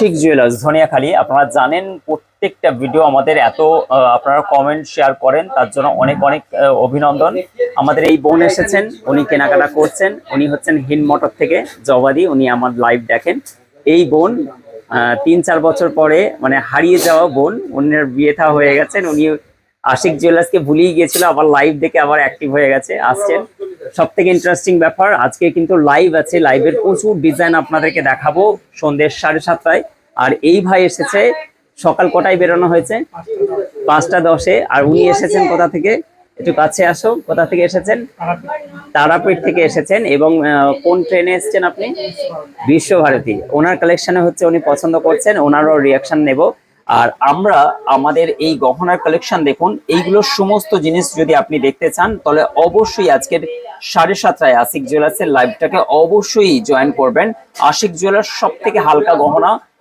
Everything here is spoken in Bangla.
আশিক জুয়েলার্স ধনিয়াখালী। আপনারা জানেন প্রত্যেকটা ভিডিও আমাদের এত আপনারা কমেন্ট শেয়ার করেন, তার জন্য অনেক অনেক অভিনন্দন। আমাদের এই বোন এসেছেন, উনি কেনাকাটা করছেন। উনি হচ্ছেন হিন্দ মোটর থেকে জবাদি, উনি আমার লাইভ দেখেন। এই বোন 3-4 বছর পরে মানে হারিয়ে যাওয়া বোন, উনার বিয়ে থা হয়ে গেছেন। উনি আশিক জুয়েলার্সকে ভুলেই গিয়েছিল, আবার লাইভ দেখে আবার অ্যাক্টিভ হয়ে গেছে, আসছেন। সব থেকে ইন্টারেস্টিং ব্যাপার, আজকে কিন্তু লাইভ আছে, লাইভের প্রচুর ডিজাইন আপনাদেরকে দেখাবো সন্ধ্যে 7:30টায়। আর এই ভাই এসেছে সকাল কটায় বেরোনো হয়েছে? 5টা 10-এ। আর উনি এসেছেন কোথা থেকে? একটু কাছে আসো, কোথা থেকে এসেছেন? তারাপীঠ থেকে এসেছেন। এবং কোন ট্রেনে এসেছেন আপনি? বিশ্বভারতী। ওনার কালেকশনে হচ্ছে উনি পছন্দ করছেন, ওনারও রিয়াকশন নেব। আর আমরা আমাদের এই গহনার কালেকশন দেখুন, এইগুলো সমস্ত জিনিস যদি আপনি দেখতে চান তাহলে অবশ্যই আজকের 7:30টায় আশিক জুয়েলার্সের লাইভটাকে অবশ্যই জয়েন করবেন। আশিক জুয়েলার্স সব থেকে হালকা গহনা